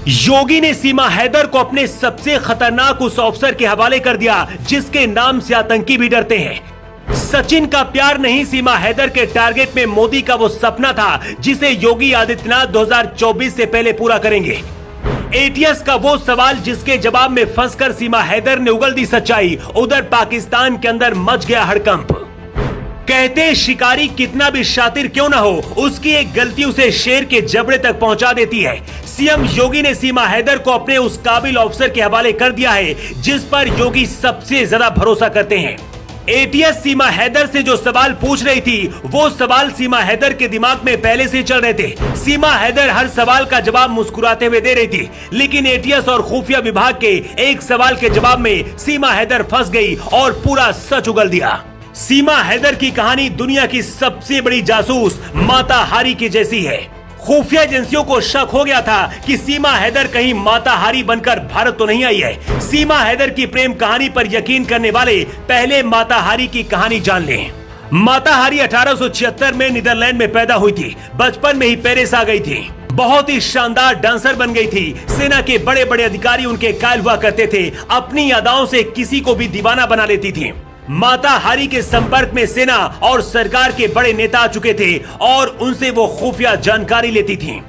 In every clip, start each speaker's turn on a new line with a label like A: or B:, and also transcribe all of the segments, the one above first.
A: योगी ने सीमा हैदर को अपने सबसे खतरनाक उस अफसर के हवाले कर दिया जिसके नाम से आतंकी भी डरते हैं। सचिन का प्यार नहीं, सीमा हैदर के टारगेट में मोदी का वो सपना था जिसे योगी आदित्यनाथ 2024 से पहले पूरा करेंगे। एटीएस का वो सवाल जिसके जवाब में फंसकर सीमा हैदर ने उगल दी सच्चाई। उधर पाकिस्तान के अंदर मच गया हड़कंप। कहते शिकारी कितना भी शातिर क्यों ना हो, उसकी एक गलती उसे शेर के जबड़े तक पहुंचा देती है। सीएम योगी ने सीमा हैदर को अपने उस काबिल ऑफिसर के हवाले कर दिया है जिस पर योगी सबसे ज्यादा भरोसा करते हैं। एटीएस सीमा हैदर से जो सवाल पूछ रही थी वो सवाल सीमा हैदर के दिमाग में पहले से चल रहे थे। सीमा हैदर हर सवाल का जवाब मुस्कुराते हुए दे रही थी, लेकिन एटीएस और खुफिया विभाग के एक सवाल के जवाब में सीमा हैदर फंस गई और पूरा सच उगल दिया। सीमा हैदर की कहानी दुनिया की सबसे बड़ी जासूस माता हारी की जैसी है। खुफिया एजेंसियों को शक हो गया था कि सीमा हैदर कहीं माता हारी बनकर भारत तो नहीं आई है। सीमा हैदर की प्रेम कहानी पर यकीन करने वाले पहले माता हारी की कहानी जान लें। माता हारी 1876 में नीदरलैंड में पैदा हुई थी। बचपन में ही पेरिस आ गई थी। बहुत ही शानदार डांसर बन गई थी। सेना के बड़े बड़े अधिकारी उनके कायल हुआ करते थे। अपनी अदाओं से किसी को भी दीवाना बना लेती थी। माता हारी के संपर्क में सेना और सरकार के बड़े नेता आ चुके थे और उनसे वो खुफिया जानकारी लेती थी।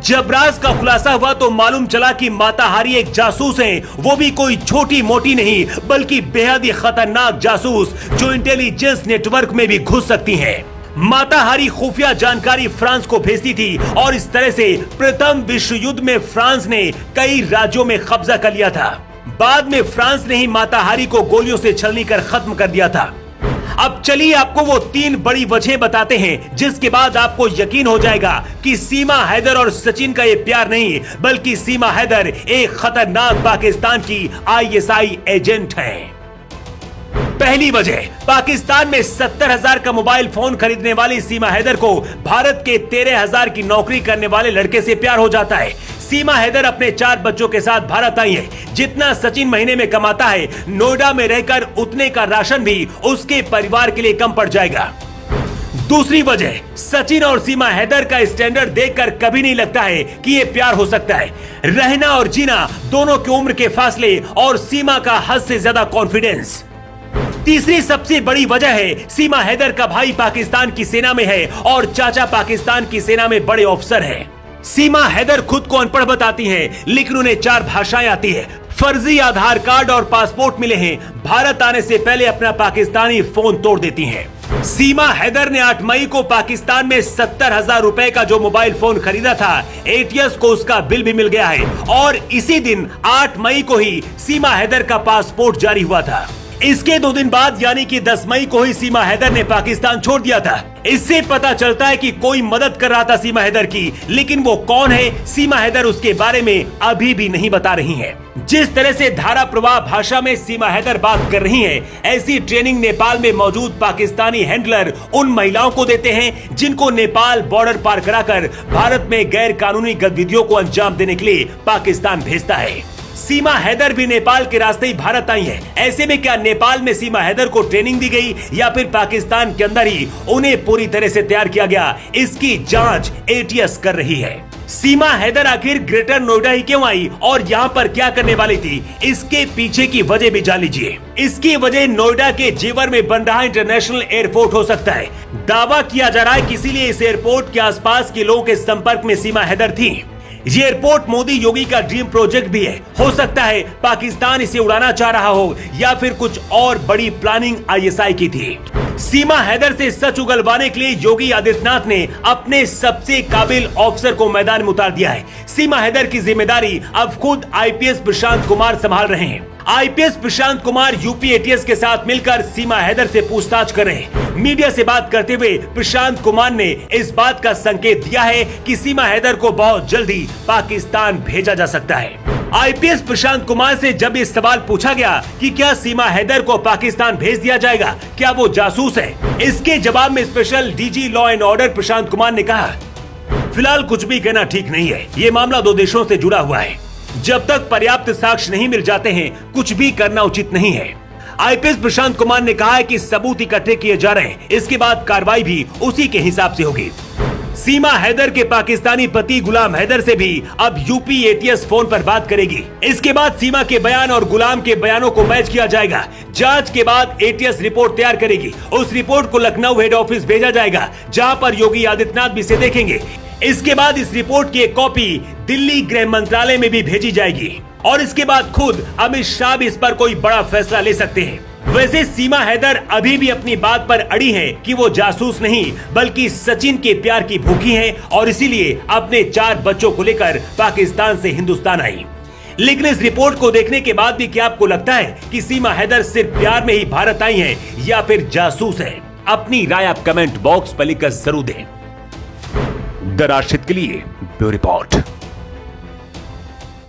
A: जब राज का खुलासा हुआ तो मालूम चला कि माता हारी एक जासूस हैं, वो भी कोई छोटी मोटी नहीं बल्कि बेहद ही खतरनाक जासूस जो इंटेलिजेंस नेटवर्क में भी घुस सकती हैं। माता हारी खुफिया जानकारी फ्रांस को भेजती थी और इस तरह से प्रथम विश्व युद्ध में फ्रांस ने कई राज्यों में कब्जा कर लिया था। बाद में फ्रांस ने ही माता हारी को गोलियों से छलनी कर खत्म कर दिया था। अब चलिए आपको वो 3 बड़ी वजह बताते हैं जिसके बाद आपको यकीन हो जाएगा कि सीमा हैदर और सचिन का ये प्यार नहीं बल्कि सीमा हैदर एक खतरनाक पाकिस्तान की आईएसआई एजेंट है। पहली वजह, पाकिस्तान में 70,000 का मोबाइल फोन खरीदने वाली सीमा हैदर को भारत के 13,000 की नौकरी करने वाले लड़के से प्यार हो जाता है। सीमा हैदर अपने 4 बच्चों के साथ भारत आई है। जितना सचिन महीने में कमाता है, नोएडा में रहकर उतने का राशन भी उसके परिवार के लिए कम पड़ जाएगा। दूसरी वजह, सचिन और सीमा हैदर का स्टैंडर्ड देखकर कभी नहीं लगता है कि ये प्यार हो सकता है। रहना और जीना दोनों की उम्र के फासले और सीमा का हद से ज्यादा कॉन्फिडेंस। तीसरी सबसे बड़ी वजह है, सीमा हैदर का भाई पाकिस्तान की सेना में है और चाचा पाकिस्तान की सेना में बड़े ऑफिसर हैं। सीमा हैदर खुद को अनपढ़ बताती हैं, लेकिन उन्हें 4 भाषाएं आती है। फर्जी आधार कार्ड और पासपोर्ट मिले हैं। भारत आने से पहले अपना पाकिस्तानी फोन तोड़ देती हैं। सीमा हैदर ने 8 मई को पाकिस्तान में 70,000 रुपए का जो मोबाइल फोन खरीदा था, एटीएस को उसका बिल भी मिल गया है और इसी दिन 8 मई को ही सीमा हैदर का पासपोर्ट जारी हुआ था। इसके 2 दिन बाद यानी कि 10 मई को ही सीमा हैदर ने पाकिस्तान छोड़ दिया था। इससे पता चलता है कि कोई मदद कर रहा था सीमा हैदर की, लेकिन वो कौन है सीमा हैदर उसके बारे में अभी भी नहीं बता रही है। जिस तरह से धारा प्रवाह भाषा में सीमा हैदर बात कर रही है, ऐसी ट्रेनिंग नेपाल में मौजूद पाकिस्तानी हैंडलर उन महिलाओं को देते हैं जिनको नेपाल बॉर्डर पार कराकर भारत में गैर कानूनी गतिविधियों को अंजाम देने के लिए पाकिस्तान भेजता है। सीमा हैदर भी नेपाल के रास्ते ही भारत आई है। ऐसे में क्या नेपाल में सीमा हैदर को ट्रेनिंग दी गई या फिर पाकिस्तान के अंदर ही उन्हें पूरी तरह से तैयार किया गया, इसकी जांच एटीएस कर रही है। सीमा हैदर आखिर ग्रेटर नोएडा ही क्यों आई और यहाँ पर क्या करने वाली थी, इसके पीछे की वजह भी जान लीजिए। इसकी वजह नोएडा के जेवर में बन रहा इंटरनेशनल एयरपोर्ट हो सकता है। दावा किया जा रहा है कि इसीलिए इस एयरपोर्ट के आसपास के लोगों के संपर्क में सीमा हैदर थी। ये एयरपोर्ट मोदी योगी का ड्रीम प्रोजेक्ट भी है। हो सकता है पाकिस्तान इसे उड़ाना चाह रहा हो या फिर कुछ और बड़ी प्लानिंग आईएसआई की थी। सीमा हैदर से सच उगलवाने के लिए योगी आदित्यनाथ ने अपने सबसे काबिल ऑफिसर को मैदान में उतार दिया है। सीमा हैदर की जिम्मेदारी अब खुद आईपीएस प्रशांत कुमार संभाल रहे हैं। IPS Prashant Kumar UP ATS के साथ मिलकर सीमा हैदर से पूछताछ कर रहे हैं। मीडिया से बात करते हुए प्रशांत कुमार ने इस बात का संकेत दिया है कि सीमा हैदर को बहुत जल्दी पाकिस्तान भेजा जा सकता है। आईपीएस प्रशांत कुमार से जब ये सवाल पूछा गया कि क्या सीमा हैदर को पाकिस्तान भेज दिया जाएगा, क्या वो जासूस है, इसके जवाब में special DG law and order Prashant Kumar ने कहा, फिलहाल कुछ भी कहना ठीक नहीं है। ये मामला 2 देशों से जुड़ा हुआ है। जब तक पर्याप्त साक्ष्य नहीं मिल जाते हैं, कुछ भी करना उचित नहीं है। आईपीएस प्रशांत कुमार ने कहा है कि सबूत इकट्ठे किए जा रहे हैं, इसके बाद कार्रवाई भी उसी के हिसाब से होगी। सीमा हैदर के पाकिस्तानी पति गुलाम हैदर से भी अब यूपी एटीएस फोन पर बात करेगी। इसके बाद सीमा के बयान और गुलाम के बयानों को मैच किया जाएगा। जांच के बाद एटीएस रिपोर्ट तैयार करेगी। उस रिपोर्ट को लखनऊ हेड ऑफिस भेजा जाएगा, जहां पर योगी आदित्यनाथ भी इसे देखेंगे। इसके बाद इस रिपोर्ट की एक कॉपी दिल्ली गृह मंत्रालय में भी भेजी जाएगी और इसके बाद खुद अमित शाह भी इस पर कोई बड़ा फैसला ले सकते हैं। वैसे सीमा हैदर अभी भी अपनी बात पर अड़ी हैं कि वो जासूस नहीं बल्कि सचिन के प्यार की भूखी हैं और इसीलिए अपने 4 बच्चों को लेकर पाकिस्तान से हिंदुस्तान आई। लेकिन इस रिपोर्ट को देखने के बाद भी क्या आपको लगता है कि सीमा हैदर सिर्फ प्यार में ही भारत आई हैं या फिर जासूस है? अपनी राय आप कमेंट बॉक्स पर लिखकर जरूर दें। द राशिद के लिए ब्यूरो रिपोर्ट।